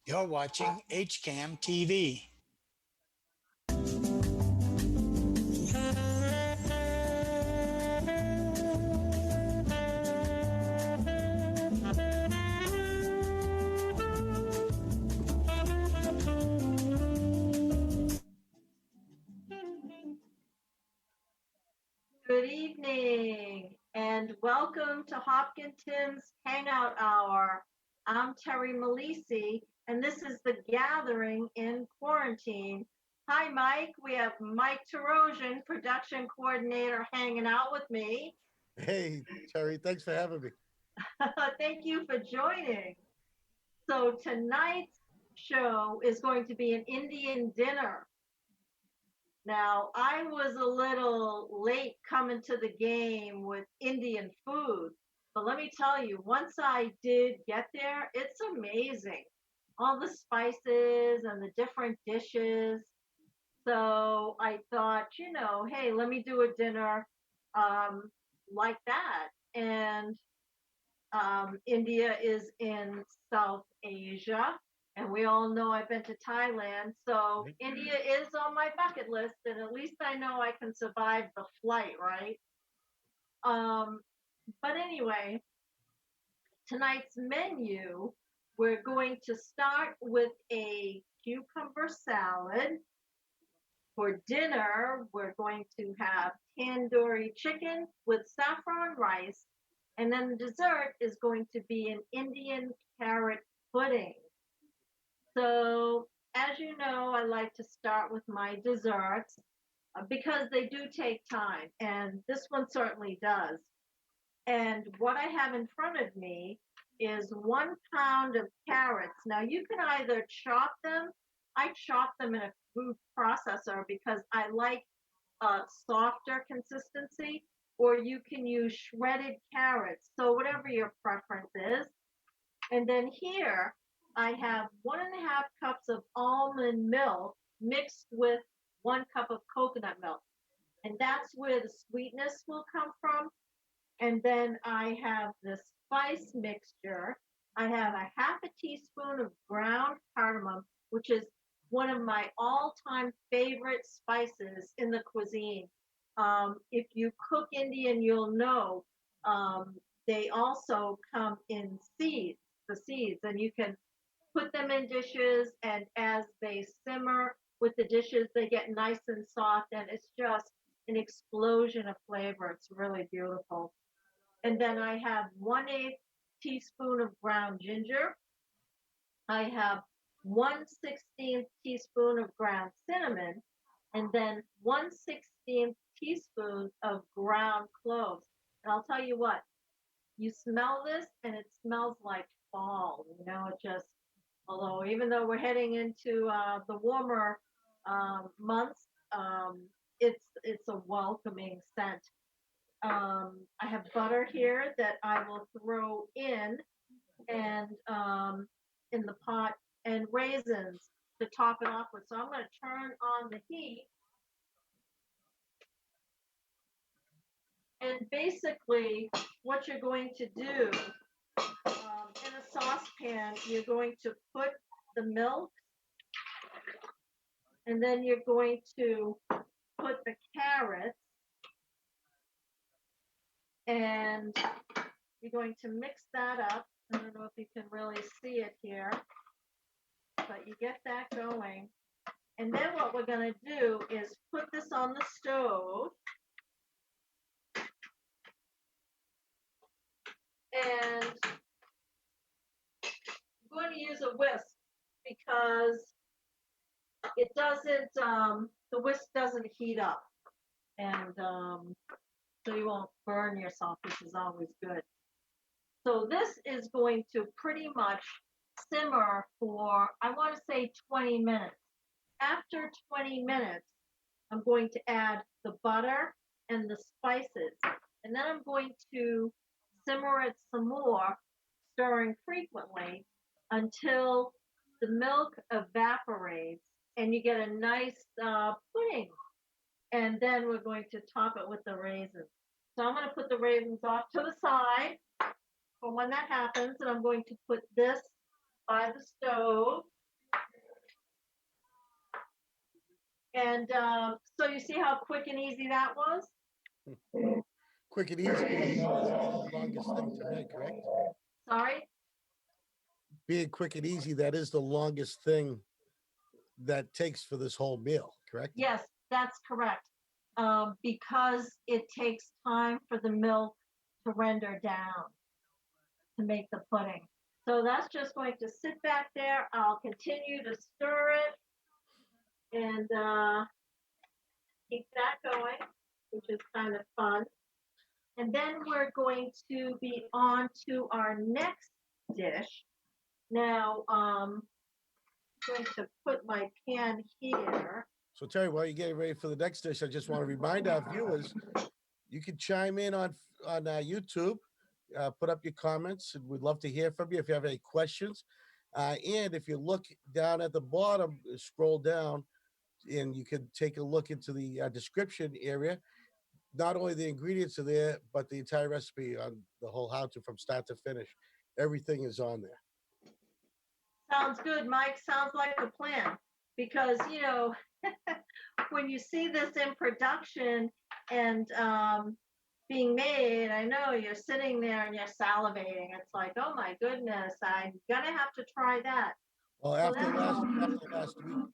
You're watching HCAM TV. Good evening and welcome to Hopkinton's Hangout Hour. I'm Terry Malisi and this is the gathering in quarantine. Hi Mike, we have Mike Tarosian, production coordinator, hanging out with me. Hey, Terry, thanks for having me. Thank you for joining. So tonight's show is going to be an Indian dinner. Now, I was a little late coming to the game with Indian food, but let me tell you, once I did get there, it's amazing. All the spices and the different dishes. So I thought, hey, let me do a dinner um, like that. And India is in South Asia, and we all know I've been to Thailand. So India is on my bucket list, and at least I know I can survive the flight, right? Um, but anyway, tonight's menu, we're going to start with a cucumber salad. For dinner, we're going to have tandoori chicken with saffron rice. And then the dessert is going to be an Indian carrot pudding. So, as you know, I like to start with my desserts because they do take time, and this one certainly does. And what I have in front of me is 1 pound of carrots. Now, you can either chop them. I chop them in a food processor because I like a softer consistency, or you can use shredded carrots. So, whatever your preference is. And then here I have 1.5 cups of almond milk mixed with 1 cup of coconut milk. And that's where the sweetness will come from. And then I have the spice mixture. I have a half a teaspoon of ground cardamom, which is one of my all-time favorite spices in the cuisine. If you cook Indian, you'll know they also come in seeds, the seeds, and you can put them in dishes, and as they simmer with the dishes, they get nice and soft, and it's just an explosion of flavor. It's really beautiful. And then I have 1/8 teaspoon of ground ginger. I have 1/16 teaspoon of ground cinnamon, and then 1/16 teaspoon of ground cloves. And I'll tell you what, you smell this and it smells like fall. It just, although even though we're heading into the warmer months, it's a welcoming scent. I have butter here that I will throw in and in the pot, and raisins to top it off with. So I'm going to turn on the heat. And basically, what you're going to do in a saucepan, you're going to put the milk, and then you're going to put the carrots, and you're going to mix that up. I don't know if you can really see it here, but you get that going. And then what we're going to do is put this on the stove. And I'm going to use a whisk because it doesn't, the whisk doesn't heat up. And so you won't burn yourself, which is always good. So this is going to pretty much simmer for, I want to say 20 minutes. After 20 minutes, I'm going to add the butter and the spices. And then I'm going to simmer it some more, stirring frequently until the milk evaporates and you get a nice pudding. And then we're going to top it with the raisins. So I'm going to put the raisins off to the side for when that happens. And I'm going to put this by the stove. And so you see how quick and easy that was? Quick and easy. That is the longest thing to make, correct? Sorry? Being quick and easy, that is the longest thing that takes for this whole meal, correct? Yes, that's correct. Because it takes time for the milk to render down to make the pudding. So that's just going to sit back there. I'll continue to stir it and keep that going, which is kind of fun. And then we're going to be on to our next dish. Now, I'm going to put my pan here. So Terry, while you're getting ready for the next dish, I just want to remind our viewers, you can chime in on YouTube, put up your comments, and we'd love to hear from you if you have any questions. And if you look down at the bottom, scroll down, and you can take a look into the description area. Not only the ingredients are there, but the entire recipe on the whole how-to from start to finish. Everything is on there. Sounds good, Mike. Sounds like a plan. Because, you know, when you see this in production and being made, I know you're sitting there and you're salivating. It's like, oh my goodness, I'm gonna have to try that. Well, So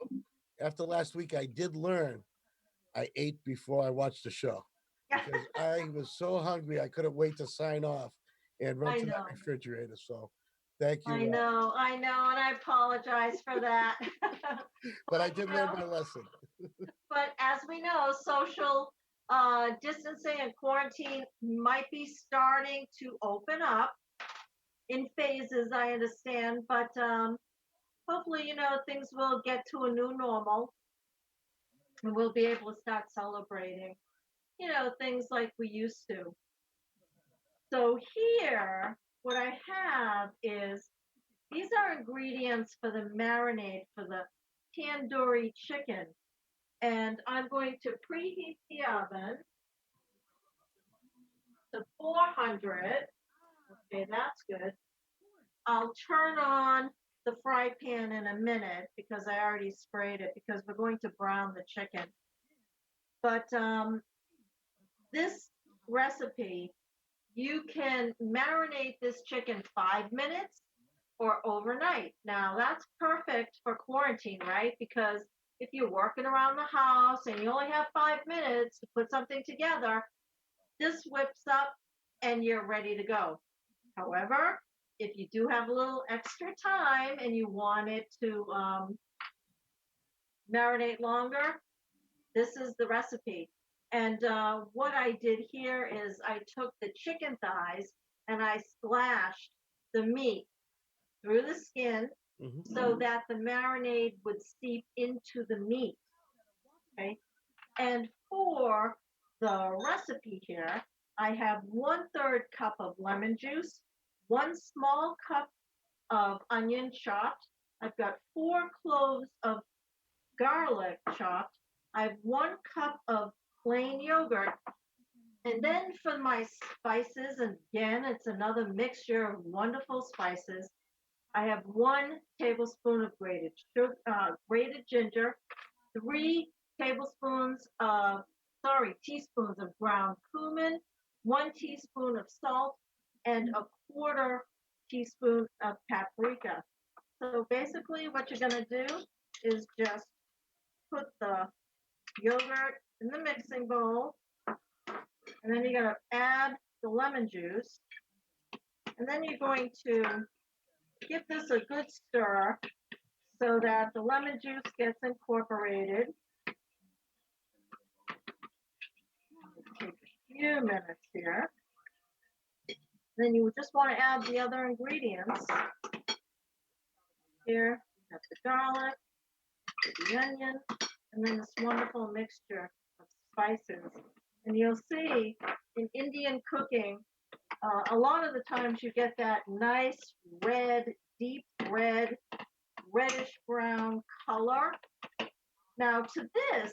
after last week, I did learn I ate before I watched the show because I was so hungry I couldn't wait to sign off and run to that refrigerator. So thank you. I know, and I apologize for that. But I did learn my lesson. But as we know, social distancing and quarantine might be starting to open up in phases, I understand, but hopefully, you know, things will get to a new normal and we'll be able to start celebrating, you know, things like we used to. So here, what I have is, these are ingredients for the marinade for the tandoori chicken. And I'm going to preheat the oven to 400. Okay, that's good. I'll turn on the fry pan in a minute because I already sprayed it because we're going to brown the chicken. But this recipe, you can marinate this chicken 5 minutes or overnight. Now that's perfect for quarantine, right? Because if you're working around the house and you only have 5 minutes to put something together, this whips up and you're ready to go. However, if you do have a little extra time and you want it to marinate longer, this is the recipe. And what I did here is I took the chicken thighs and I splashed the meat through the skin so that the marinade would seep into the meat. Okay. And for the recipe here, I have 1/3 cup of lemon juice, 1 small cup of onion chopped. I've got 4 cloves of garlic chopped. I have 1 cup of plain yogurt. And then for my spices, again, it's another mixture of wonderful spices. I have 1 tablespoon of grated ginger, 3 teaspoons of ground cumin, 1 teaspoon of salt, and a 1/4 teaspoon of paprika. So basically what you're going to do is just put the yogurt in the mixing bowl, and then you're going to add the lemon juice, and then you're going to give this a good stir so that the lemon juice gets incorporated. Take a few minutes here. Then you just want to add the other ingredients. Here, we have the garlic, the onion, and then this wonderful mixture of spices. And you'll see in Indian cooking, a lot of the times you get that nice red, deep red, reddish brown color. Now to this,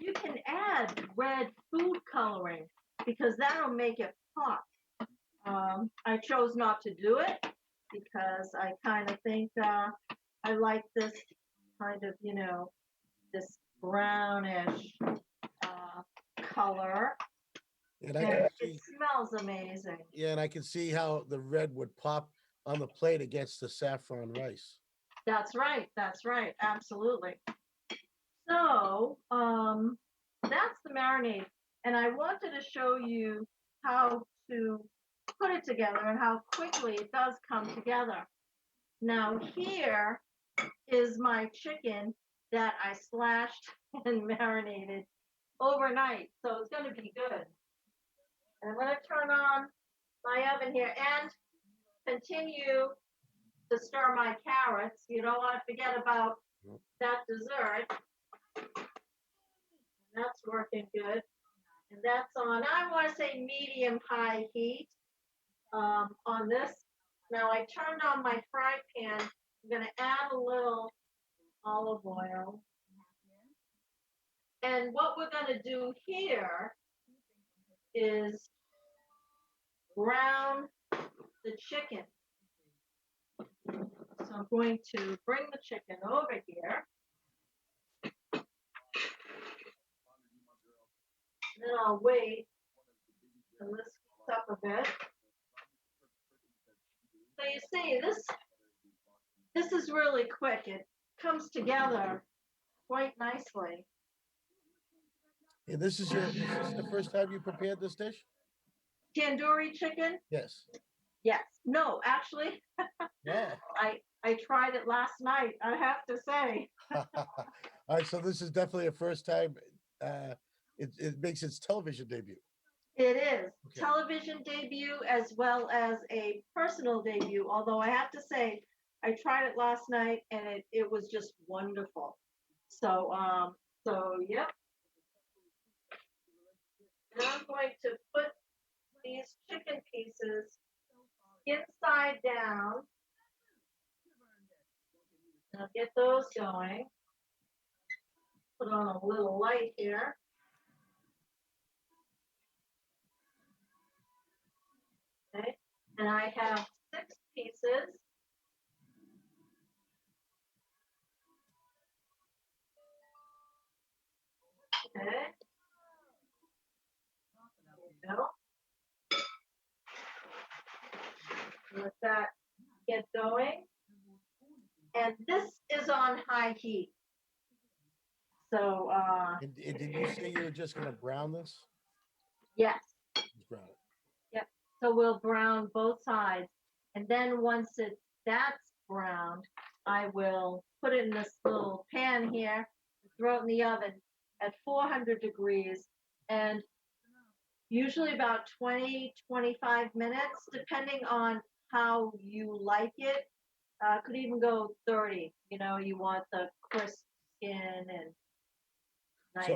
you can add red food coloring because that'll make it pop. I chose not to do it because I kind of think I like this kind of, this brownish color. And I And can it see, smells amazing. yeah, and I can see how the red would pop on the plate against the saffron rice. That's right. That's right. Absolutely. So that's the marinade. And I wanted to show you how to put it together and how quickly it does come together. Now here is my chicken that I slashed and marinated overnight. So it's going to be good. And I'm going to turn on my oven here and continue to stir my carrots. You don't want to forget about that dessert. That's working good. And that's on, I want to say medium high heat on this. Now I turned on my fry pan. I'm going to add a little olive oil. And what we're going to do here is brown the chicken. So I'm going to bring the chicken over here. Then I'll wait until this heats up a bit. So you see, this is really quick. It comes together quite nicely. And this is the first time you prepared this dish? Tandoori chicken? Yes. Yes. No, actually, Yeah. I tried it last night, I have to say. All right, so this is definitely a first time. It makes its television debut. It is. Okay. Television debut as well as a personal debut, although I have to say, I tried it last night and it was just wonderful. So, yep. And I'm going to put these chicken pieces inside down. I'll get those going. Put on a little light here. Okay. And I have 6 pieces. Okay. There you go. Let that get going. And this is on high heat. So, And did you say you were just going to brown this? yes. Just brown it. Yep. So we'll brown both sides. And then once that's browned, I will put it in this little pan here, throw it in the oven at 400 degrees, and usually about 20, 25 minutes, depending on how you like it. Could even go 30. You want the crisp skin and nice.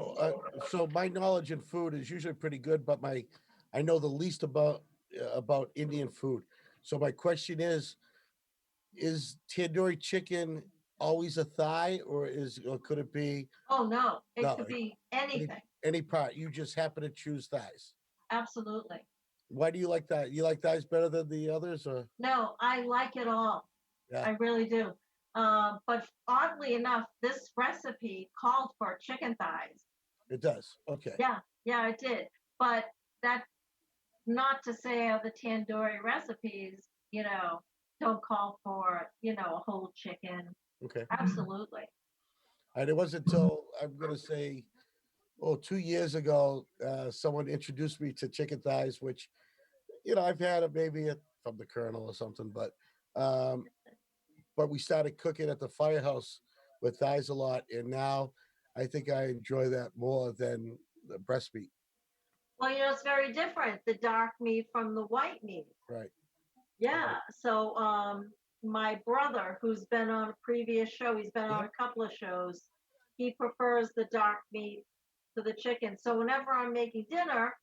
So my knowledge in food is usually pretty good, but I know the least about Indian food. So my question is tandoori chicken always a thigh, or could it be Oh no, it no could be any, anything. any part? You just happen to choose thighs. Absolutely. Why do you like that? You like thighs better than the others, or No, I like it all. yeah? I really do. But oddly enough, this recipe called for chicken thighs. It does. Okay. Yeah, it did. But that's not to say other tandoori recipes, don't call for, a whole chicken. Okay. Absolutely. And it wasn't until I'm gonna say, 2 years ago, someone introduced me to chicken thighs, which I've had it maybe from the Colonel or something, um, but we started cooking at the firehouse with thighs a lot, and now I think I enjoy that more than the breast meat. Well, it's very different, the dark meat from the white meat. Right. Yeah. So, my brother, who's been on a previous show, he's been on Yeah. a couple of shows, he prefers the dark meat to the chicken. So whenever I'm making dinner,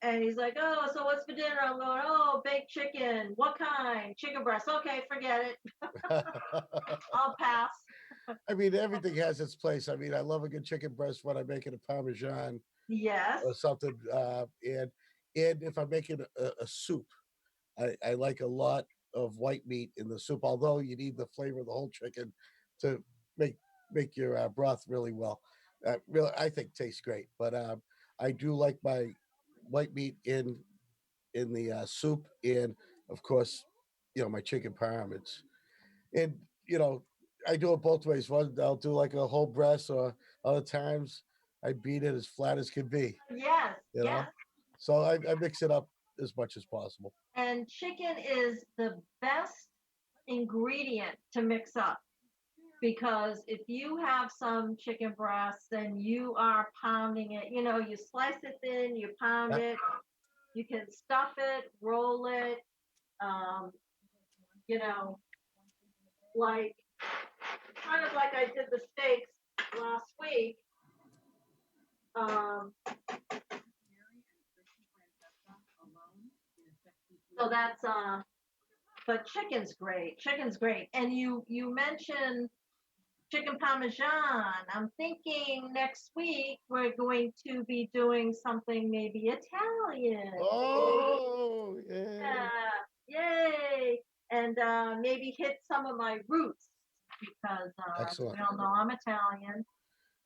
and he's like, "Oh, so what's for dinner?" I'm going, "Oh, baked chicken. What kind? Chicken breast. Okay, forget it. I'll pass." I mean, everything has its place. I mean, I love a good chicken breast when I'm making a Parmesan Yes. or something. And if I'm making a soup, I like a lot of white meat in the soup, although you need the flavor of the whole chicken to make make your broth really well. Really, I think tastes great. But I do like my white meat in the soup, and of course, my chicken parm. And you know, I do it both ways. One, I'll do like a whole breast, or other times I beat it as flat as can be. Yes. You know, Yes. so I mix it up as much as possible. And chicken is the best ingredient to mix up because if you have some chicken breasts and you are pounding it, you slice it thin, you pound Yeah, it, you can stuff it, roll it, um, you know, like kind of like I did the steaks last week. Um, so that's but chicken's great. Chicken's great. And you mentioned chicken parmesan. I'm thinking next week we're going to be doing something maybe Italian. oh, yeah. Yeah, yay! And maybe hit some of my roots because Excellent. we all know I'm Italian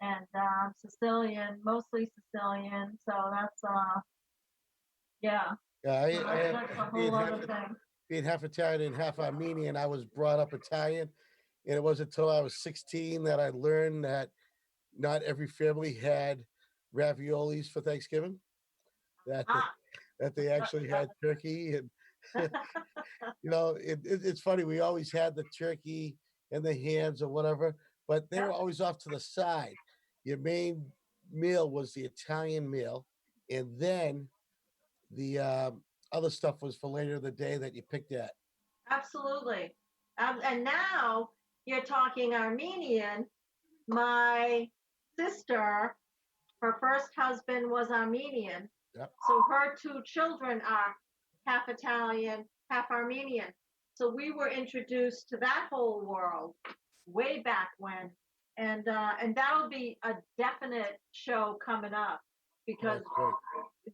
and Sicilian, mostly Sicilian. So that's yeah, Yeah, so that's a being whole other thing. half Italian and half Armenian, I was brought up Italian, and it wasn't until I was 16 that I learned that not every family had raviolis for Thanksgiving. That they, Ah, that they actually had turkey, and it's funny. We always had the turkey and the hams or whatever, but they yeah, were always off to the side. Your main meal was the Italian meal, and then the other stuff was for later in the day that you picked at. absolutely. And now you're talking Armenian. My sister, her first husband was Armenian. Yep. So her two children are half Italian, half Armenian. So we were introduced to that whole world way back when. And that'll be a definite show coming up Oh, because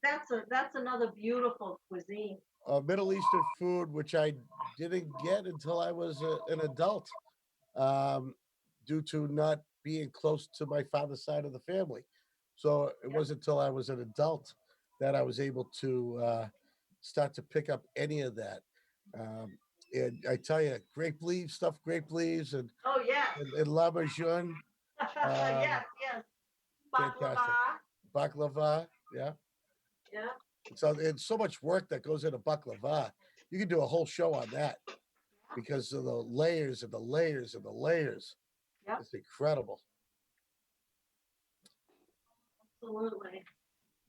that's great. that's another beautiful cuisine. Middle Eastern food, which I didn't get until I was an adult, um, due to not being close to my father's side of the family. So it Yep. wasn't until I was an adult that I was able to start to pick up any of that. Um, and I tell you, stuffed grape leaves, Oh yes. and lamajun, um, Yes, yes. fantastic. Baklava. Baklava, yeah. Yeah. So it's so much work that goes into baklava. You can do a whole show on that because of the layers and the layers and the layers. Yep. It's incredible. Absolutely.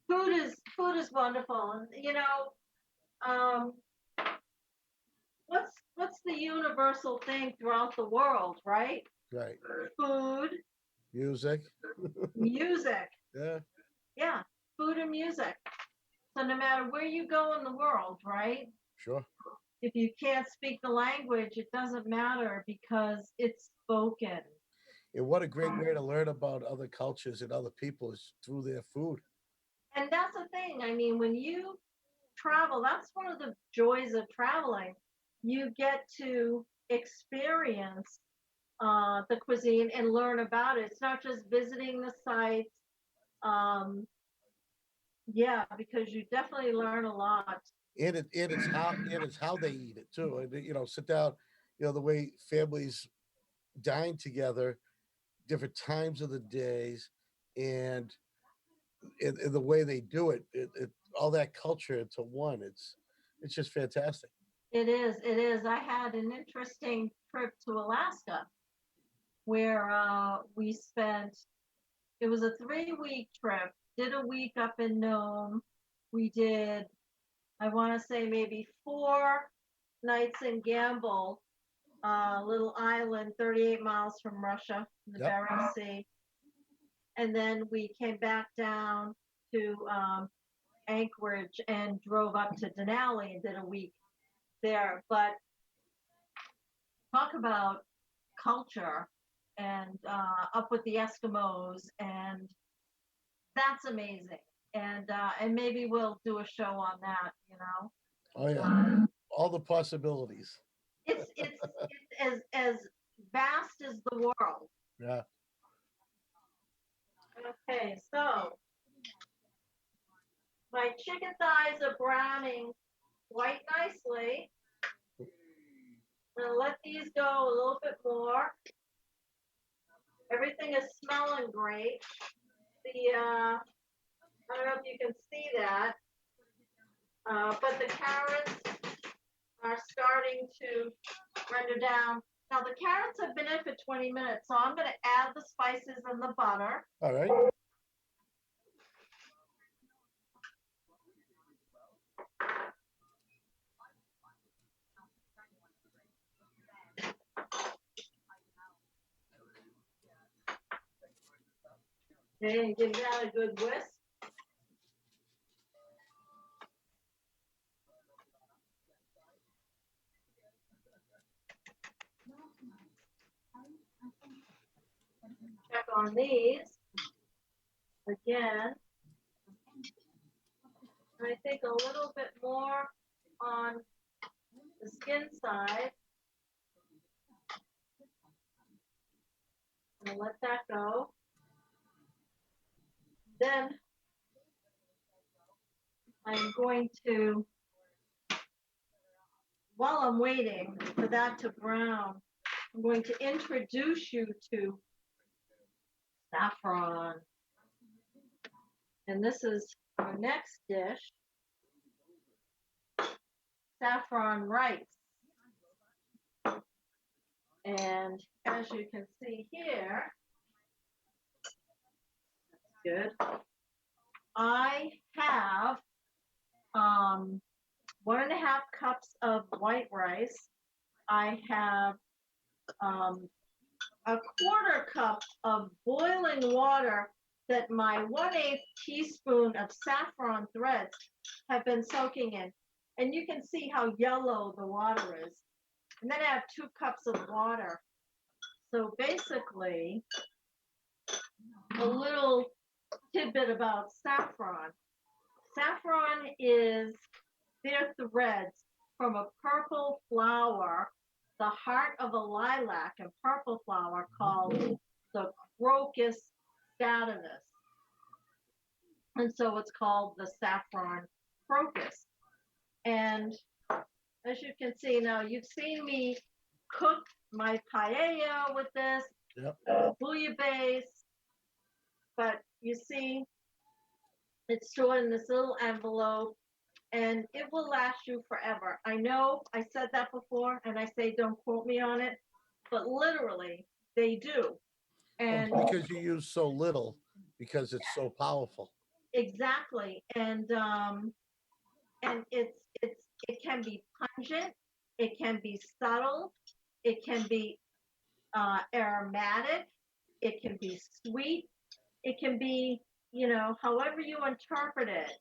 Food is wonderful. And um, what's the universal thing throughout the world, right? Right. Food, Music. music. Yeah, Yeah, food and music. So no matter where you go in the world, right? sure. If you can't speak the language, it doesn't matter because it's spoken. And what a great way to learn about other cultures and other people is through their food. And that's the thing. I mean, when you travel, that's one of the joys of traveling. You get to experience the cuisine and learn about it. It's not just visiting the sites. Um, yeah, because you definitely learn a lot. And it's how they eat it too. And sit down, the way families dine together, different times of the days, and in the way they do it, all that culture into one. It's just fantastic. It is. It is. I had an interesting trip to Alaska where we spent, it was a 3 week trip, did a week up in Nome. We did, I want to say maybe 4 nights in Gamble little island 38 miles from Russia, in the Yep. Bering Sea. And then we came back down to Anchorage and drove up to Denali and did a week there. But talk about culture and up with the Eskimos, and that's amazing. And maybe we'll do a show on that. Oh yeah, all the possibilities. It's as vast as the world. Yeah. Okay, so my chicken thighs are browning quite nicely. I'm gonna let these go a little bit more. Everything is smelling great. I don't know if you can see that, but the carrots are starting to render down. Now the carrots have been in for 20 minutes, so I'm gonna add the spices and the butter. All right. Okay, and give that a good whisk. Check on these again. I think a little bit more on the skin side. And let that go. Then I'm going to, while I'm waiting for that to brown, I'm going to introduce you to saffron. And this is our next dish, saffron rice. And as you can see here, that's good. I have 1.5 cups of white rice. I have a 1/4 cup of boiling water that my 1/8 teaspoon of saffron threads have been soaking in. And you can see how yellow the water is. And then I have 2 cups of water. So basically, a little tidbit about saffron. Saffron is their threads from a purple flower, the heart of a lilac and purple flower called the crocus stativus. And so it's called the saffron crocus. And as you can see now, you've seen me cook my paella with this, bouillabaisse, but you see it's stored in this little envelope and it will last you forever. I know I said that before and I say don't quote me on it, but literally they do. And because you use so little, because it's so powerful. exactly. And it can be pungent, it can be subtle, it can be aromatic, it can be sweet, it can be, however you interpret it.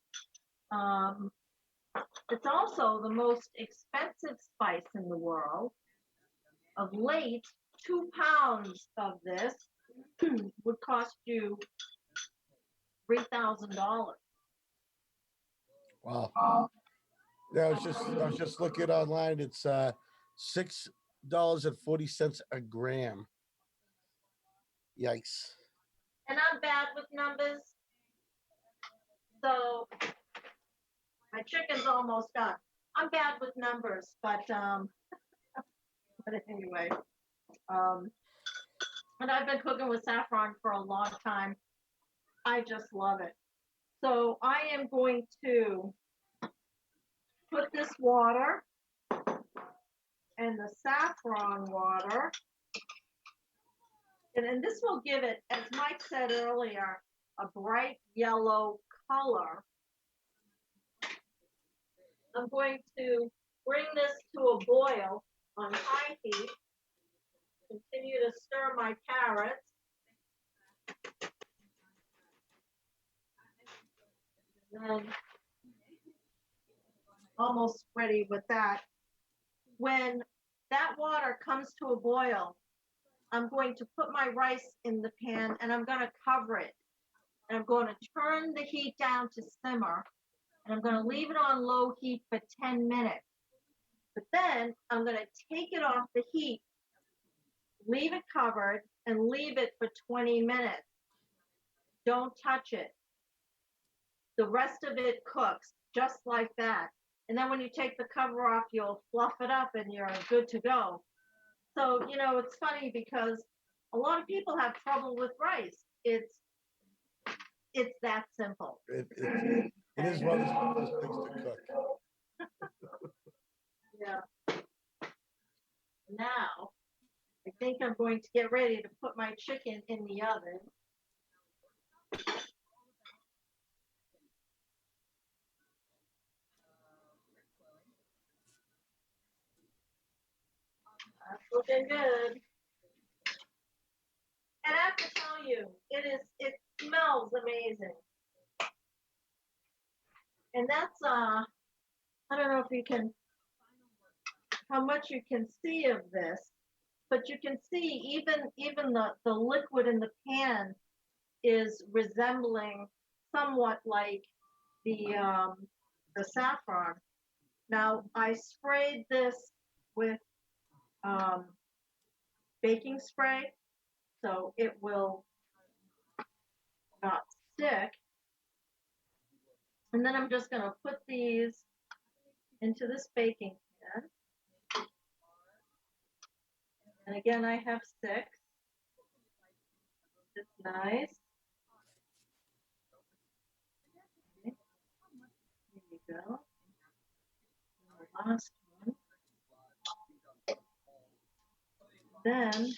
It's also the most expensive spice in the world. Of late, 2 pounds of this would cost you $3,000. Wow. Yeah, I was just looking online. It's $6.40 a gram. Yikes. And I'm bad with numbers. So my chicken's almost done. I'm bad with numbers, but anyway. And I've been cooking with saffron for a long time. I just love it. So I am going to put this water and the saffron water, and this will give it, as Mike said earlier, a bright yellow color. I'm going to bring this to a boil on high heat. continue to stir my carrots. And then almost ready with that. When that water comes to a boil, I'm going to put my rice in the pan and I'm going to cover it. And I'm going to turn the heat down to simmer. And I'm going to leave it on low heat for 10 minutes. But then I'm going to take it off the heat, leave it covered, and leave it for 20 minutes. Don't touch it. The rest of it cooks just like that. And then when you take the cover off, you'll fluff it up and you're good to go. So, you know, it's funny because a lot of people have trouble with rice. It's that simple. It is one of those things to cook. Yeah. Now, I think I'm going to get ready to put my chicken in the oven. That's looking good. And I have to tell you, it smells amazing. And that's I don't know if you can, how much you can see of this, but you can see even the liquid in the pan is resembling somewhat like the saffron. Now I sprayed this with baking spray, so it will not stick. And then I'm just going to put these into this baking pan. And again, I have 6. It's nice. Okay. Here you go. And the last one. Then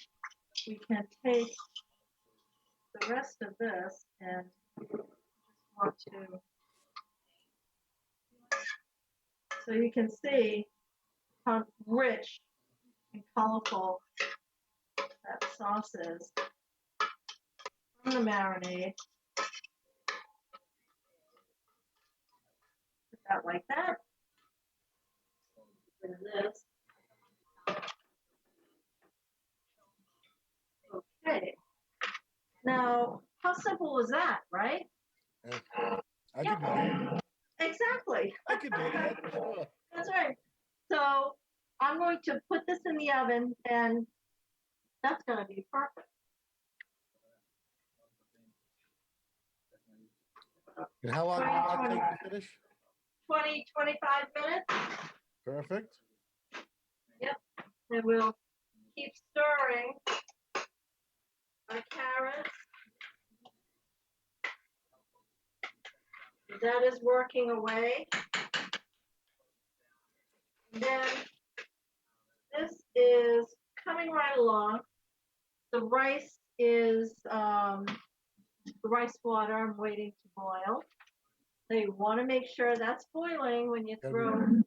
we can take the rest of this and just want to, so you can see how rich and colorful that sauce is from the marinade. Put that like that. And this. Okay. Now, how simple was that, right? Yeah. I could do that. Exactly. I could do that. Sure. That's right. So I'm going to put this in the oven, and that's going to be perfect. And how long will that take to finish? 20, 25 minutes. Perfect. Yep. And we'll keep stirring our carrots. That is working away. And then this is coming right along. The rice is the rice water I'm waiting to boil. So you want to make sure that's boiling when you throw.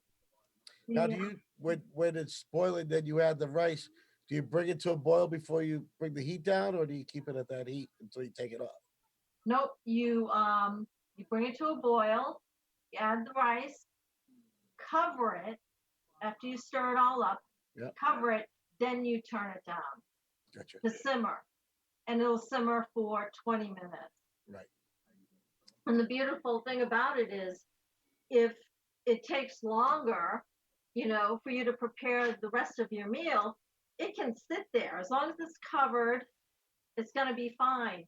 Now, do you when it's boiling, then you add the rice? Do you bring it to a boil before you bring the heat down, or do you keep it at that heat until you take it off? Nope, you bring it to a boil, you add the rice, cover it after you stir it all up. Yep. Cover it, then you turn it down. Gotcha. To simmer, and it'll simmer for 20 minutes. Right. And the beautiful thing about it is, if it takes longer, you know, for you to prepare the rest of your meal, it can sit there as long as it's covered. It's going to be fine.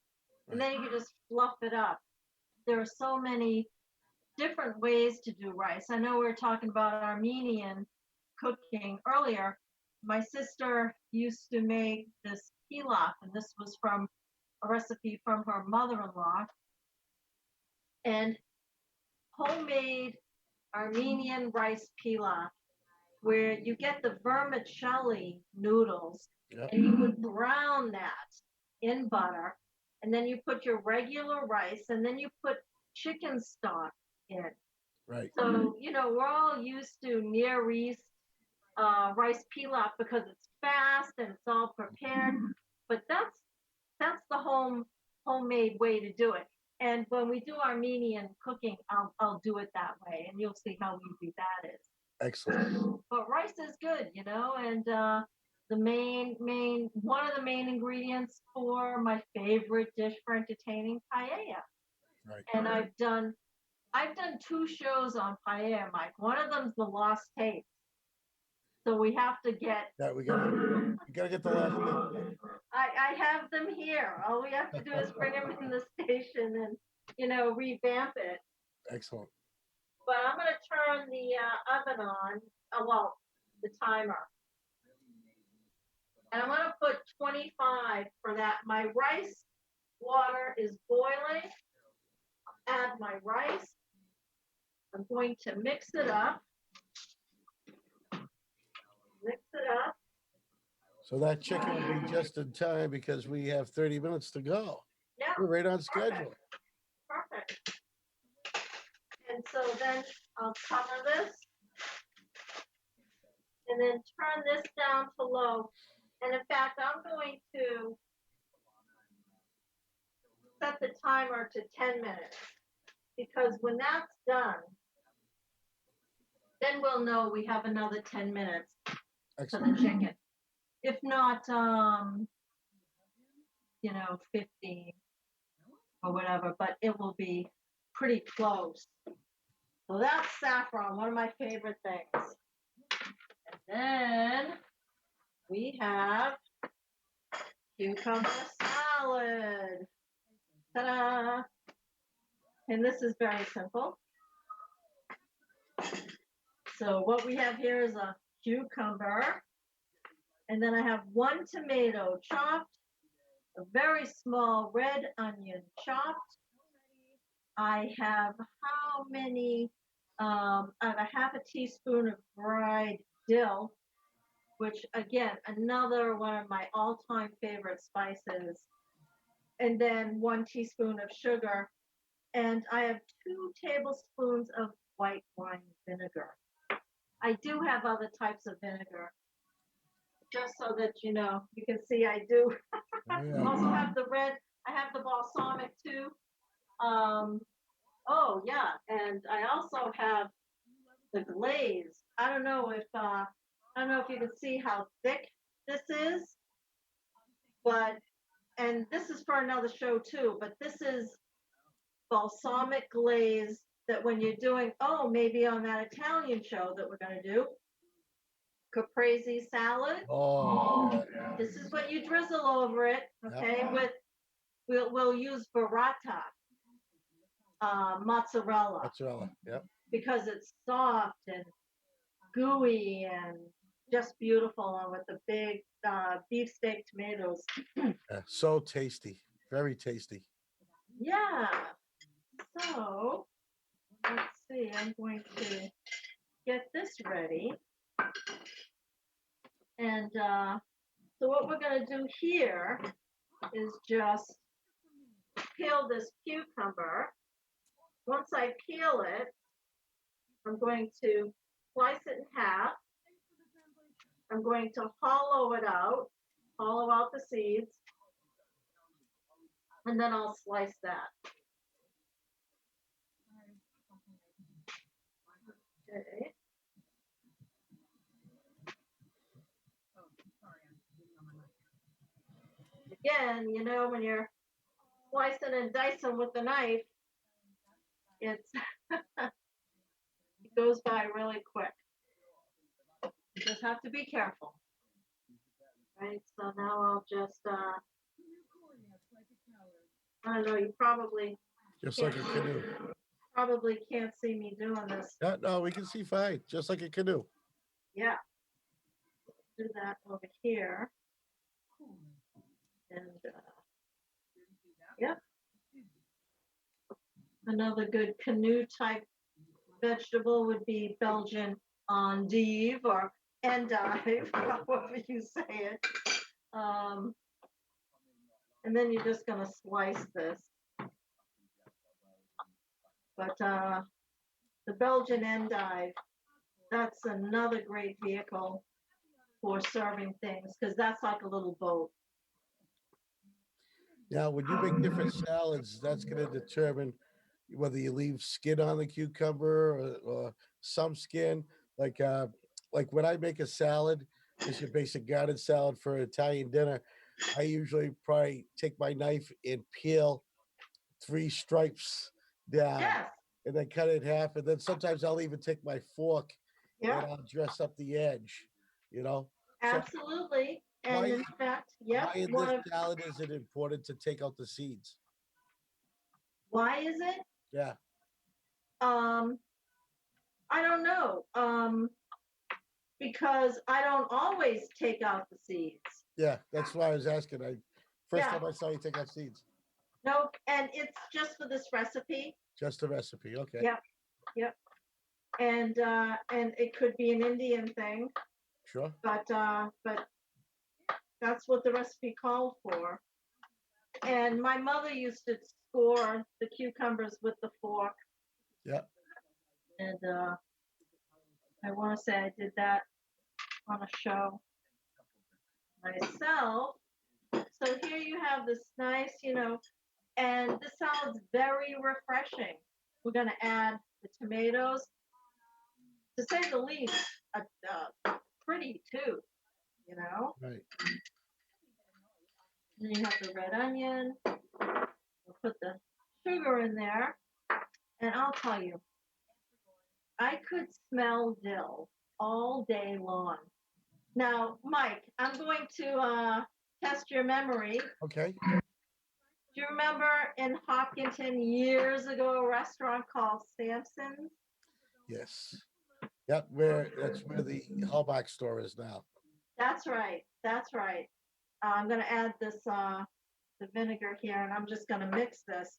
And then you can just fluff it up. There are so many different ways to do rice. I know we were talking about Armenian cooking earlier. My sister used to make this pilaf, and this was from a recipe from her mother-in-law. And homemade Armenian rice pilaf, where you get the vermicelli noodles, Yep. and you would brown that in butter, and then you put your regular rice, and then you put chicken stock in. Right. So, you know, we're all used to Near East rice pilaf because it's fast and it's all prepared. But that's the homemade way to do it. And when we do Armenian cooking, I'll do it that way, and you'll see how easy that is. Excellent. But rice is good, and the one of the main ingredients for my favorite dish for entertaining paella. Right. And I've done 2 shows on paella, Mike. One of them's the lost tape. So we have to get. Yeah, we gotta get the last thing. I have them here. All we have to do is bring them in the station and revamp it. Excellent. But I'm gonna turn the oven on. The timer. And I'm gonna put 25 for that. My rice water is boiling. Add my rice. I'm going to mix it up. Mix it up. So that chicken will be just in time because we have 30 minutes to go. Yeah. We're right on schedule. Perfect. And so then I'll cover this. And then turn this down to low. And in fact, I'm going to set the timer to 10 minutes. Because when that's done, then we'll know we have another 10 minutes for the chicken. If not, 15 or whatever, but it will be pretty close. So that's saffron, one of my favorite things. And then we have cucumber salad. Ta-da! And this is very simple. So what we have here is a cucumber. And then I have 1 tomato chopped, a very small red onion chopped. I have how many? I have a half a teaspoon of dried dill, which again, another one of my all-time favorite spices. And then 1 teaspoon of sugar. And I have 2 tablespoons of white wine vinegar. I do have other types of vinegar. Just so that you can see I do. Oh, yeah. Also have the red. I have the balsamic too. And I also have the glaze. I don't know if you can see how thick this is, and this is for another show too. But this is balsamic glaze that when you're doing maybe on that Italian show that we're gonna do. Caprese salad. Oh, This is what you drizzle over it, okay? Yep. We'll use burrata, mozzarella. Mozzarella. Yep. Because it's soft and gooey and just beautiful, and with the big beefsteak tomatoes. Yeah, so tasty. Very tasty. Yeah. So let's see. I'm going to get this ready. And so what we're going to do here is just peel this cucumber. Once I peel it, I'm going to slice it in half. I'm going to hollow out the seeds, and then I'll slice that. Okay. Again, when you're slicing and dicing with the knife, it goes by really quick. You just have to be careful. Right, so now I'll just, I don't know, you probably Just like a canoe. Probably can't see me doing this. No, we can see fine. Just like a canoe. Yeah. Do that over here. And, yep. Another good canoe type vegetable would be Belgian Endive or Endive, however you say it. And then you're just going to slice this. But the Belgian Endive, that's another great vehicle for serving things because that's like a little boat. Now, when you make different salads, that's going to determine whether you leave skin on the cucumber or some skin. Like uh, like when I make a salad, just your basic garden salad for Italian dinner, I usually probably take my knife and peel three stripes down, Yes. and then cut it in half. And then sometimes I'll even take my fork Yeah. and I'll dress up the edge. You know. So Absolutely. And why in fact, yep. why in this salad is it important to take out the seeds? Why is it? Yeah. Um, I don't know. Because I don't always take out the seeds. Yeah, that's why I was asking. First Yeah. time I saw you take out seeds. Nope. And it's just for this recipe. Just a recipe. Okay. Yep. Yep. And it could be an Indian thing, Sure. but that's what the recipe called for. And my mother used to score the cucumbers with the fork. Yeah. And I want to say I did that on a show myself. So here you have this nice, and this salad's very refreshing. We're going to add the tomatoes, to say the least, pretty too, Right. Then you have the red onion. We'll put the sugar in there. And I'll tell you, I could smell dill all day long. Now, Mike, I'm going to test your memory. Okay. Do you remember in Hopkinton years ago a restaurant called Sampson's? Yes. Yep. That's where the Hallmark store is now. That's right. That's right. I'm going to add this the vinegar here, and I'm just going to mix this.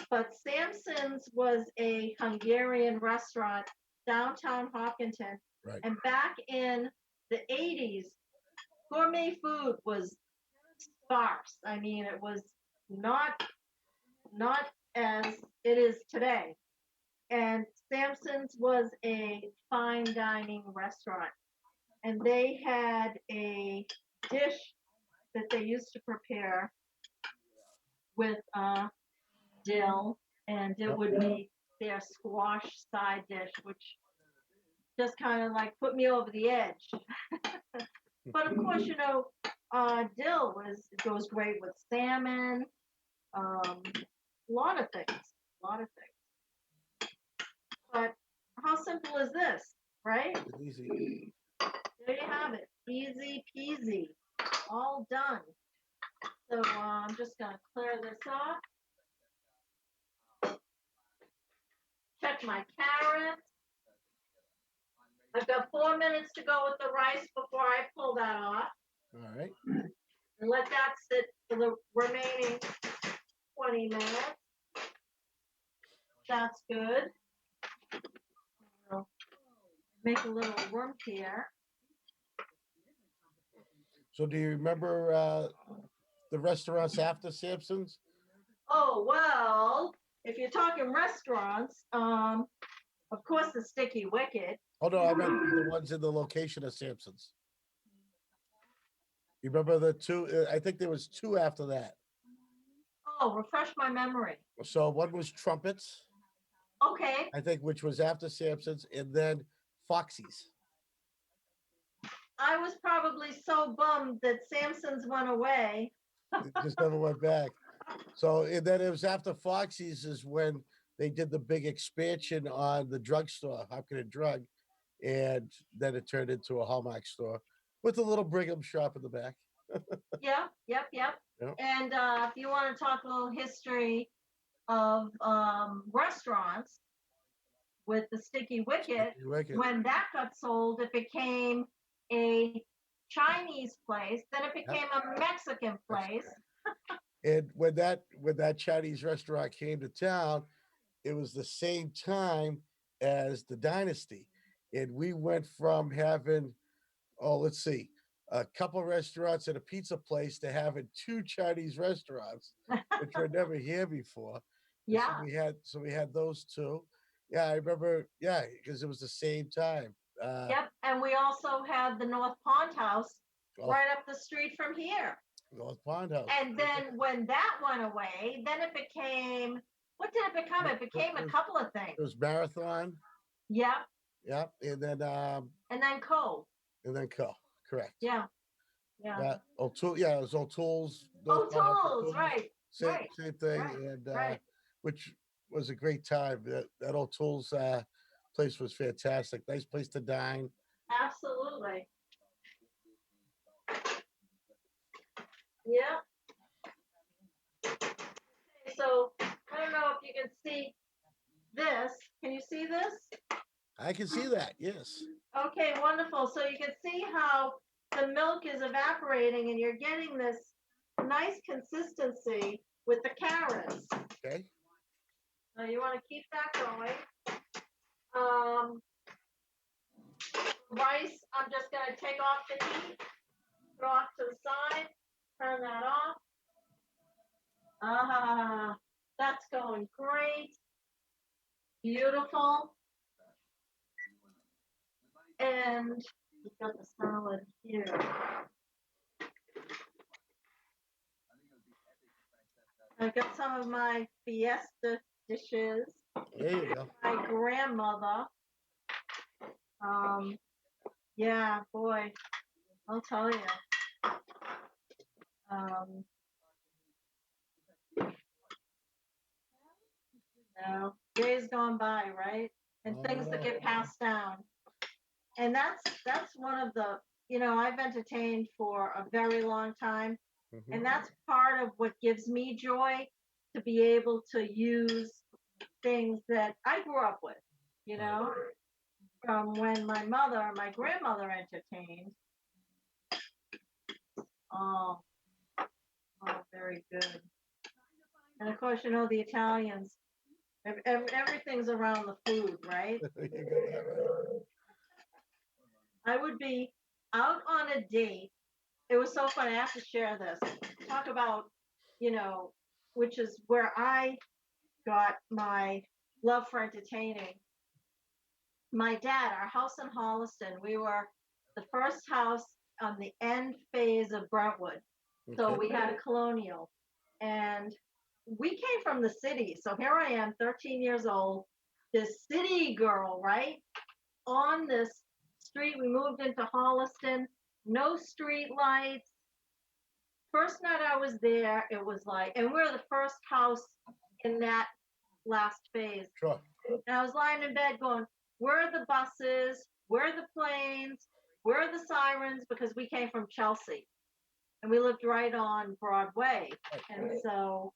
But Sampson's was a Hungarian restaurant downtown Hopkinton, Right. and back in the 80s, gourmet food was sparse. I mean, it was not as it is today. And Sampson's was a fine dining restaurant, and they had a dish that they used to prepare with dill, and it Yep. would be their squash side dish, which just kind of like put me over the edge. But of course, dill goes great with salmon, a lot of things, a lot of things. But how simple is this, right? It's easy. There you have it, easy peasy, all done. So I'm just gonna clear this off. Check my carrots. I've got 4 minutes to go with the rice before I pull that off. All right. And let that sit for the remaining 20 minutes. That's good. I'll make a little room here. So do you remember the restaurants after Sampson's? Oh, well, if you're talking restaurants, of course the Sticky Wicket. Oh no, I meant the ones in the location of Sampson's. You remember the two? I think there was two after that. Oh, refresh my memory. So one was Trumpets, Okay. I think, which was after Sampson's, and then Foxy's. I was probably so bummed that Sampson's went away. It just never went back. So and then it was after Foxy's is when they did the big expansion on the drugstore, Hopkins Drug, and then it turned into a Hallmark store with a little Brigham shop in the back. Yeah, yep. Yep. And if you want to talk a little history of restaurants with the Sticky Wicket, Sticky Wicket. when that got sold, it became a Chinese place, then it became a Mexican place. And when that Chinese restaurant came to town, it was the same time as the Dynasty, and we went from having, let's see, a couple restaurants and a pizza place to having two Chinese restaurants, which were never here before. And Yeah. So we had those two. Yeah, I remember. Yeah, because it was the same time. Yep. And we also had the North Pond House Oh, right up the street from here. North Pond House. And then when that went away, then it became, what did it become? It became a couple of things. It was Marathon. Yep. Yep. And then Cove. correct. Yeah. Yeah. Yeah. O'Toole. Yeah, it was O'Toole's. North Pond House, O'Toole's, right. Same Right. same thing. Right. And Right. which was a great time. That O'Toole's place was fantastic. Nice place to dine. Absolutely. Yeah. Okay, so I don't know if you can see this. Can you see this? I can see that. Yes. Okay, wonderful. So you can see how the milk is evaporating and you're getting this nice consistency with the carrots. Okay. So you want to keep that going. Rice, I'm just going to take off the heat, throw off to the side, turn that off. Ah, that's going great. Beautiful. And we've got the salad here. I've got some of my fiesta dishes. There you go. My grandmother. Yeah, boy, I'll tell you. No, days gone by, right? And things that get passed down. And that's one of the, I've entertained for a very long time. Mhm. And that's part of what gives me joy, to be able to use things that I grew up with, from when my grandmother entertained. Oh, very good. And of course, the Italians, everything's around the food, right? You got that right. I would be out on a date. It was so funny. I have to share this. Talk about, which is where I got my love for entertaining. My dad, our house in Holliston, we were the first house on the end phase of Brentwood. So we had a colonial. And we came from the city. So here I am, 13 years old, this city girl, right? On this street, we moved into Holliston, no street lights. First night I was there, it was like, and we're the first house in that last phase. Sure. And I was lying in bed going, where are the buses? Where are the planes? Where are the sirens? Because we came from Chelsea and we lived right on Broadway. And so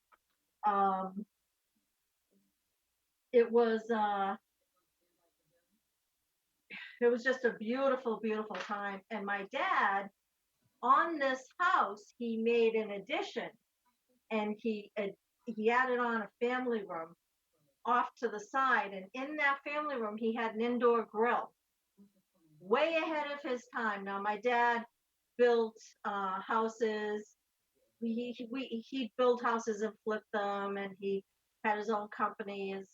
it was just a beautiful, beautiful time. And my dad, on this house, he made an addition, and he added on a family room off to the side. And in that family room, he had an indoor grill, way ahead of his time. Now, my dad built houses. He'd build houses and flip them, and he had his own company, his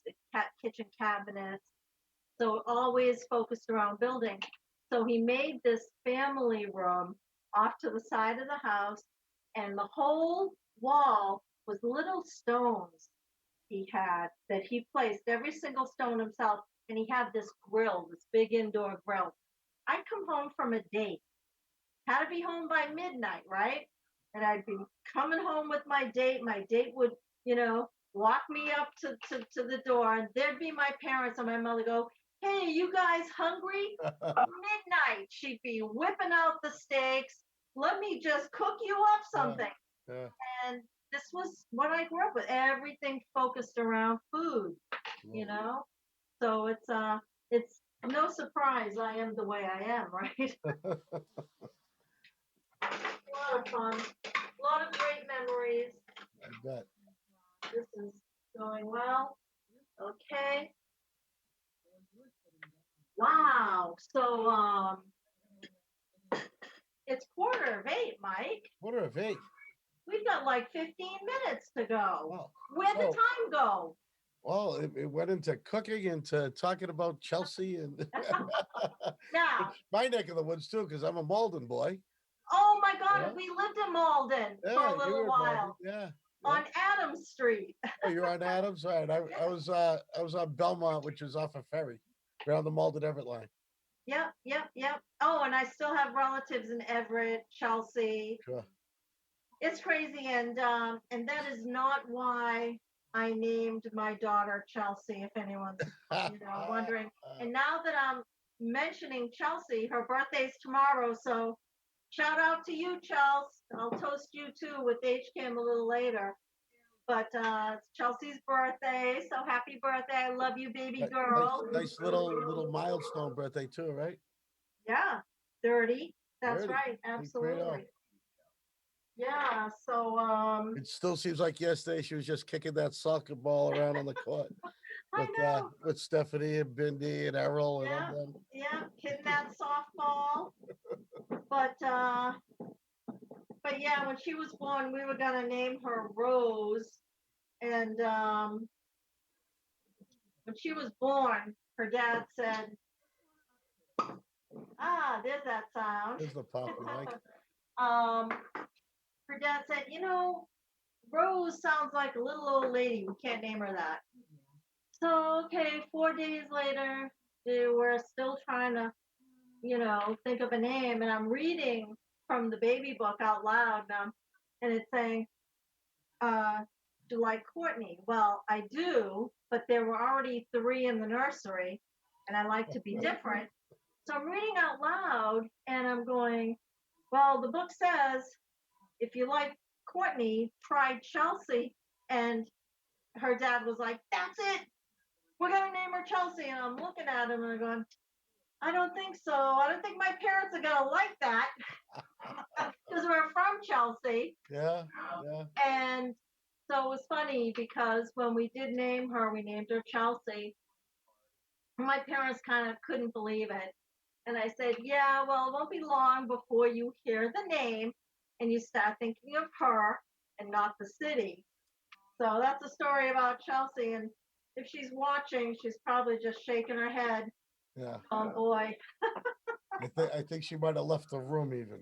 kitchen cabinets. So always focused around building. So he made this family room off to the side of the house, and the whole wall was little stones he had that he placed every single stone himself. And he had this grill, this big indoor grill. I'd come home from a date, had to be home by midnight, right? And I'd be coming home with my date. My date would, walk me up to the door, and there'd be my parents and my mother go, hey, you guys hungry? Midnight, she'd be whipping out the steaks. Let me just cook you up something. And this was what I grew up with. Everything focused around food, So it's no surprise I am the way I am, right? A lot of fun, a lot of great memories. I bet. This is going well. Okay. Wow. So it's 7:45, Mike. 7:45. We've got like 15 minutes to go. Wow. Where'd the time go? Well, it went into cooking, into talking about Chelsea and Now, which my neck of the woods too, because I'm a Malden boy. oh my God, Yeah, we lived in Malden for yeah, a you little were in Malden. while Yeah, yeah. on Adams Street. Oh, you're on Adams, all right? I was on Belmont, which is off a ferry, around the Malden Everett line. Yep, yep, yep. Oh, and I still have relatives in Everett, Chelsea. Sure. It's crazy, and that is not why I named my daughter Chelsea, if anyone's wondering. And now that I'm mentioning Chelsea, her birthday's tomorrow, so shout out to you, Chelsea. I'll toast you too with HCAM a little later. But it's Chelsea's birthday, so happy birthday! I love you, baby Nice, girl. nice little milestone birthday too, right? Yeah, 30. That's 30. right, Great on. absolutely. Yeah, so It still seems like yesterday she was just kicking that soccer ball around on the court I know. with Stephanie and Bindi and Errol and Yeah, all them. yeah, hitting that softball. But yeah, when she was born, we were gonna name her Rose. And when she was born, her dad said, "Ah, there's that sound." There's the pop we like. um, her dad said, Rose sounds like a little old lady. We can't name her that. So okay, 4 days later, they were still trying to, think of a name, and I'm reading from the baby book out loud now, and it's saying, do you like Courtney? Well, I do, but there were already 3 in the nursery, and I like to be different. So I'm reading out loud, and I'm going, well, the book says, if you like Courtney, try Chelsea. And her dad was like, that's it. We're going to name her Chelsea. And I'm looking at him and I'm going, I don't think so. I don't think my parents are going to like that because we're from Chelsea. Yeah, yeah. And so it was funny because when we did name her, we named her Chelsea. My parents kind of couldn't believe it. And I said, yeah, well, it won't be long before you hear the name and you start thinking of her and not the city. So that's a story about Chelsea. And if she's watching, she's probably just shaking her head. Yeah. Oh boy. I think she might have left the room even.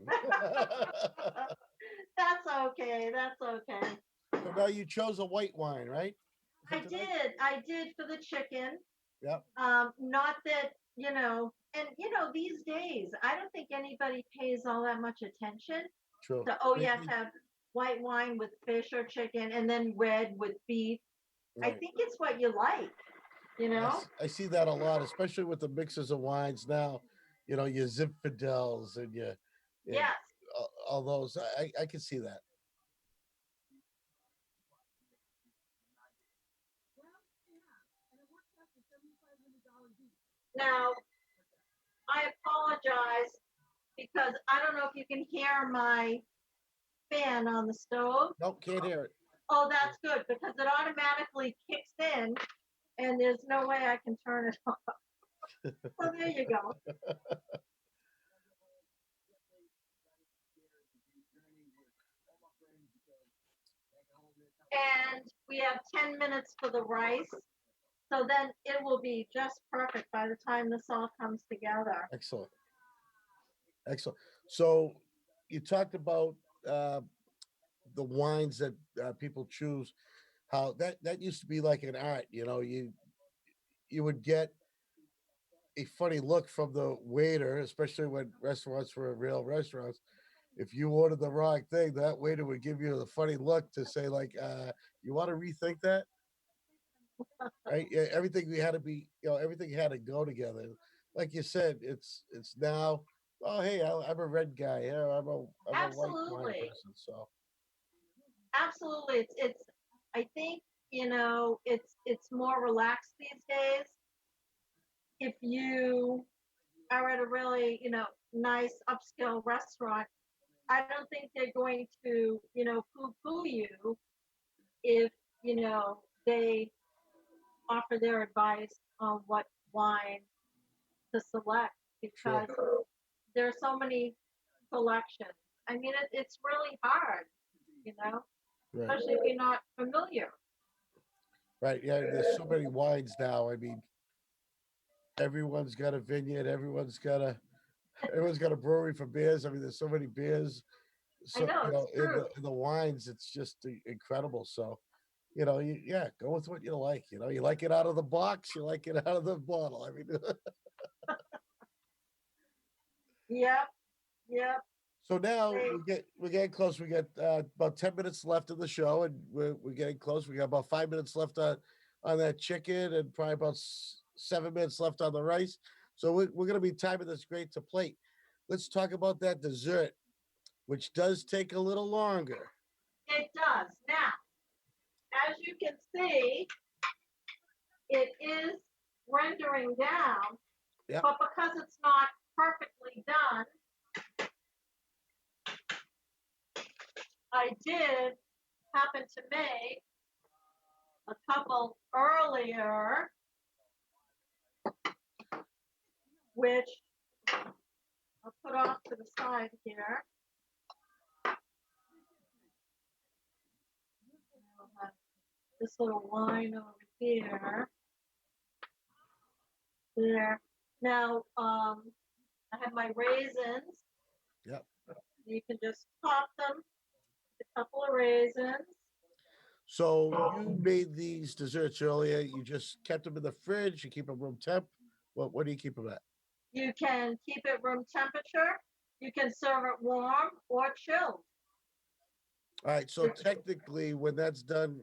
That's okay. That's okay. So now you chose a white wine, right? I did. I did for the chicken. Yep. Not that, and these days, I don't think anybody pays all that much attention True. to, oh, you have to have white wine with fish or chicken and then red with beef. Right. I think it's what you like, I see that a lot, especially with the mixes of wines now. Your Zinfandels and your Yes. all those. I can see that. Now, I apologize because I don't know if you can hear my fan on the stove. Nope, can't hear it. Oh, that's good because it automatically kicks in and there's no way I can turn it off. So there you go. And we have 10 minutes for the rice. So then it will be just perfect by the time this all comes together. Excellent. Excellent. So you talked about the wines that people choose, how that used to be like an art. You would get a funny look from the waiter, especially when restaurants were real restaurants. If you ordered the wrong thing, that waiter would give you the funny look to say, like, you want to rethink that? Right? Yeah, everything we had to be, everything had to go together. Like you said, it's now, oh hey, I'm a red guy. Yeah, I'm a white wine Absolutely. person. So Absolutely. It's I think, it's more relaxed these days. If you are at a really, nice upscale restaurant, I don't think they're going to, poo-poo you if, they offer their advice on what wine to select sure. because there are so many selections. I mean, it's really hard, Right. especially if you're not familiar. Right. Yeah. There's so many wines now. I mean, everyone's got a vineyard. Everyone's got a brewery for beers. I mean, there's so many beers. I So know you it's know, true. in the wines, it's just incredible. So, yeah, go with what you like. You like it out of the box. You like it out of the bottle. I mean, Yep, yep. so now They, we're getting close. We got about 10 minutes left of the show, and we're getting close. We got about 5 minutes left on that chicken, and probably about 7 minutes left on the rice. So we're going to be timing this great to plate. Let's talk about that dessert, which does take a little longer. it does. Now, as you can see, it is rendering down, Yep. but because it's not perfectly done, I did happen to make a couple earlier, which I'll put off to the side here. I'll have this little line over here. There. Now, I have my raisins. Yep. You can just top them, a couple of raisins. So you made these desserts earlier. You just kept them in the fridge. You keep them room temp. What do you keep them at? You can keep it room temperature. You can serve it warm or chilled. All right. So technically, when that's done,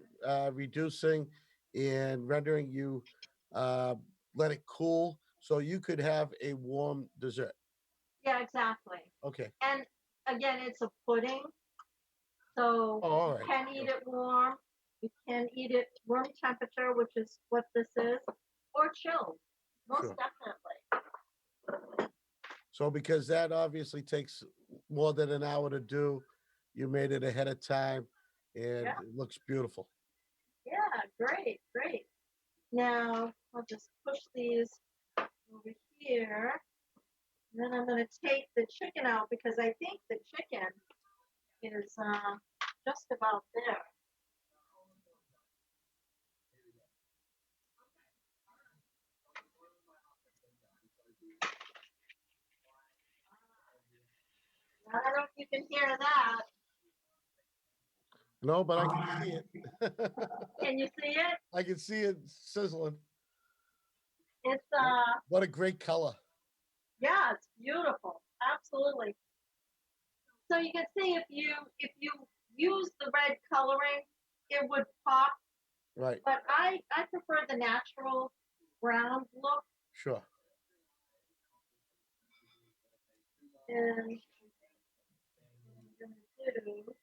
reducing and rendering, you uh, let it cool so you could have a warm dessert. Yeah, exactly. Okay. And again, it's a pudding. So Oh, all you right. can eat it warm. You can eat it room temperature, which is what this is, or chilled. Most Sure. definitely. So because that obviously takes more than an hour to do, you made it ahead of time, and Yeah. it looks beautiful. Yeah, great, great. Now I'll just push these over here. And then I'm going to take the chicken out because I think the chicken is just about there. I don't know if you can hear that. No, but I can see it. Can you see it? I can see it sizzling. It's What a great color. yeah, it's beautiful. Absolutely. So you can see if you use the red coloring, it would pop. Right. But I prefer the natural brown look. Sure. And I'm gonna do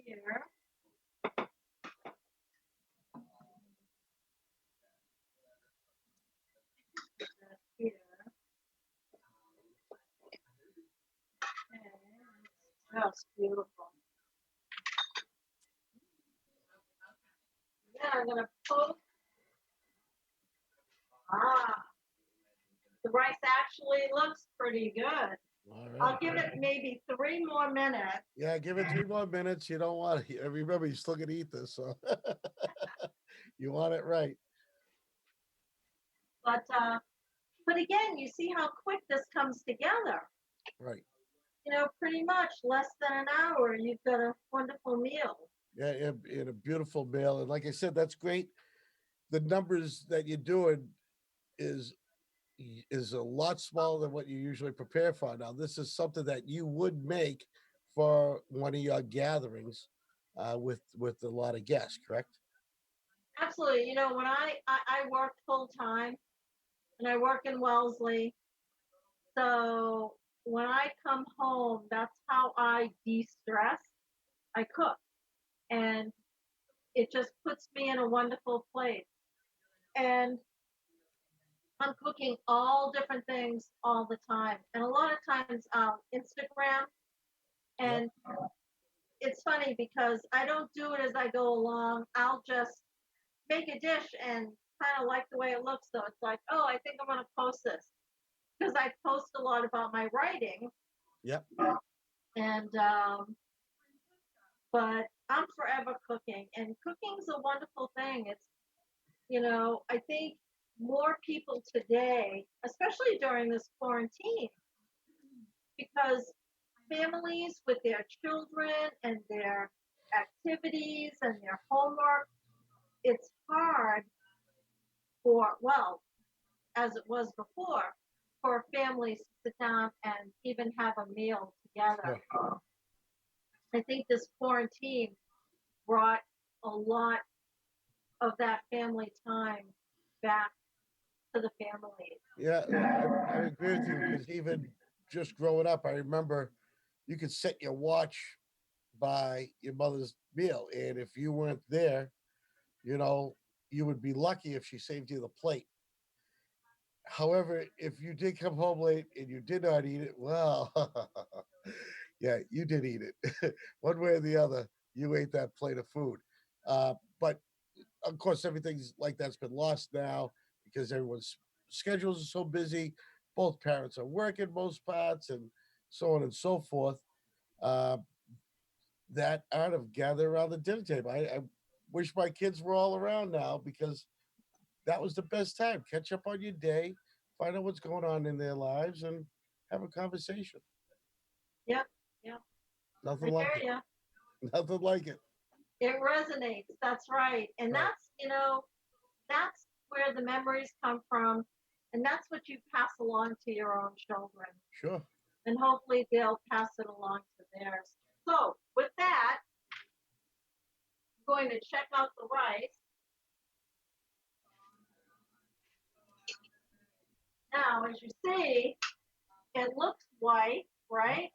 here. That here. Okay. That's beautiful. Then I'm gonna poke. Ah, the rice actually looks pretty good. All I'll right. give it maybe 3 more minutes. Yeah, give it 3 more minutes. You don't want to remember you're still gonna eat this, so you want it right. But again, you see how quick this comes together. Right. Pretty much less than an hour, you've got a wonderful meal. Yeah, in a beautiful meal. And like I said, that's great. The numbers that you're doing is is a lot smaller than what you usually prepare for. Now, this is something that you would make for one of your gatherings with a lot of guests, correct? Absolutely. When I work full time and I work in Wellesley, so when I come home, that's how I de-stress. I cook, and it just puts me in a wonderful place. And I'm cooking all different things all the time, and a lot of times Instagram. Yep. And it's funny because I don't do it as I go along. I'll just make a dish and kind of like the way it looks. So it's like, oh, I think I'm going to post this because I post a lot about my writing. Yep. And but I'm forever cooking, and cooking's a wonderful thing. It's, I think more people today, especially during this quarantine, because families with their children and their activities and their homework, it's hard for, well, as it was before, for families to sit down and even have a meal together. Sure. I think this quarantine brought a lot of that family time back to the family. Yeah, I agree with you because even just growing up, I remember you could set your watch by your mother's meal, and if you weren't there, you know, you would be lucky if she saved you the plate. However, if you did come home late and you did not eat it, well, yeah, you did eat it. One way or the other, you ate that plate of food. But of course, everything's like that's been lost now because everyone's schedules are so busy. Both parents are working most parts, and so on and so forth. Uh, that art of gather around the dinner table. I wish my kids were all around now because that was the best time. Catch up on your day, find out what's going on in their lives, and have a conversation. Yep, yep. I Nothing like hear it. you. Nothing like it. It resonates. That's right. And Right. that's where the memories come from. And that's what you pass along to your own children. Sure. And hopefully they'll pass it along to theirs. So, with that, I'm going to check out the rice. Now, as you see, it looks white, right?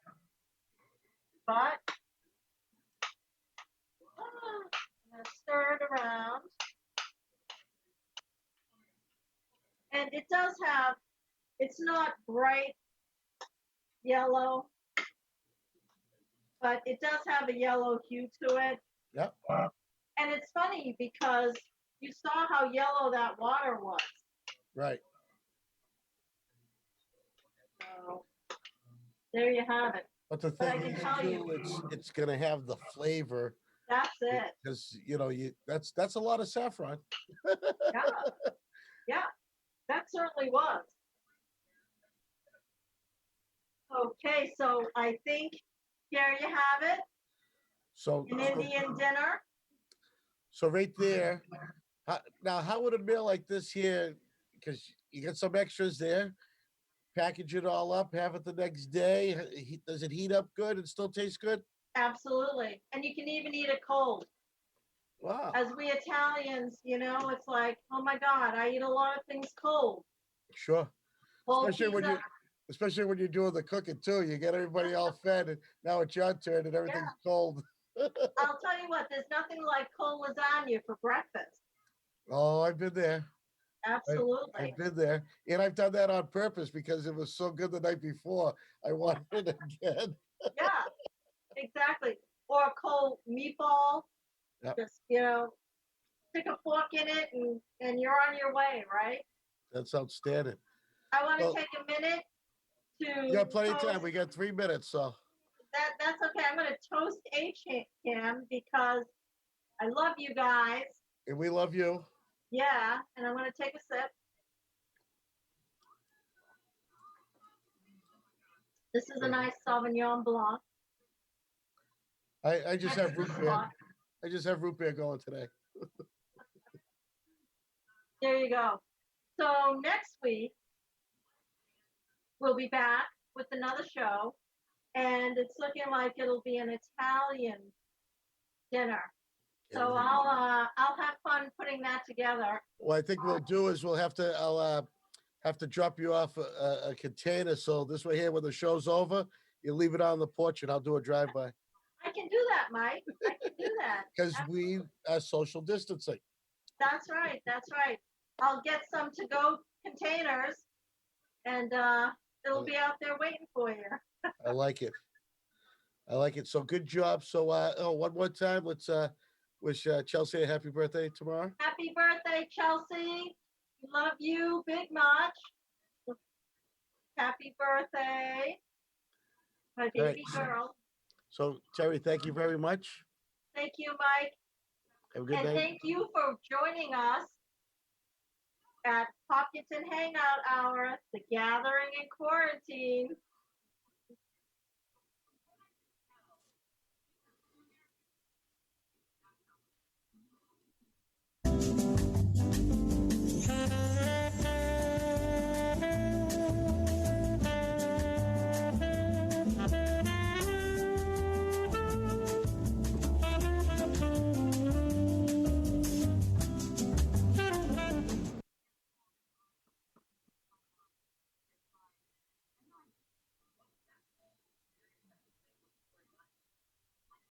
But I'm going to stir it around. And it does have, it's not bright yellow, but it does have a yellow hue to it. Yep. And it's funny because you saw how yellow that water was. Right. So there you have it. But the But I thing can is, tell too, you, it's gonna have the flavor that's it. because you that's a lot of saffron. Yeah, yeah, that certainly was. Okay, so I think here you have it, So an so Indian dinner. so right there. Now, how would a meal like this here? Because you get some extras there. Package it all up, have it the next day. Does it heat up good and still taste good? Absolutely. And you can even eat it cold. Wow. As we Italians, it's like, oh my God, I eat a lot of things cold. Sure. Cold Especially when pizza. you especially when you're doing the cooking too. You get everybody all fed and now it's your turn and Yeah. everything's cold. I'll tell you what, there's nothing like cold lasagna for breakfast. Oh, I've been there. Absolutely. I've been there. And I've done that on purpose because it was so good the night before. I wanted it again. Yeah, exactly. Or a cold meatball. Yep, Just, stick a fork in it and you're on your way, right? that's outstanding. I want to Well, take a minute you to got plenty of time. toast We got 3 minutes, so that's okay. I'm going to toast Cam because I love you guys. and we love you. Yeah, and I'm going to take a sip. This is a nice Sauvignon Blanc. I just have root beer. Spot. I just have root beer going today. There you go. So next week we'll be back with another show, and it's looking like it'll be an Italian dinner. So I'll have fun putting that together. What I think we'll do is I'll have to drop you off a container. So this way here, when the show's over, you leave it on the porch and I'll do a drive by I can do that, Mike. I can do that. because we are social distancing. That's right. That's right. I'll get some to go containers, and it'll be out there waiting for you. I like it. I like it. So good job. So one more time, let's wish Chelsea a happy birthday tomorrow. Happy birthday, Chelsea. Love you, big much. Happy birthday, my All right. baby girl. So, Terry, thank you very much. Thank you, Mike. Have a good And day. thank you for joining us at Hopkinton Hangout Hour, the gathering in quarantine.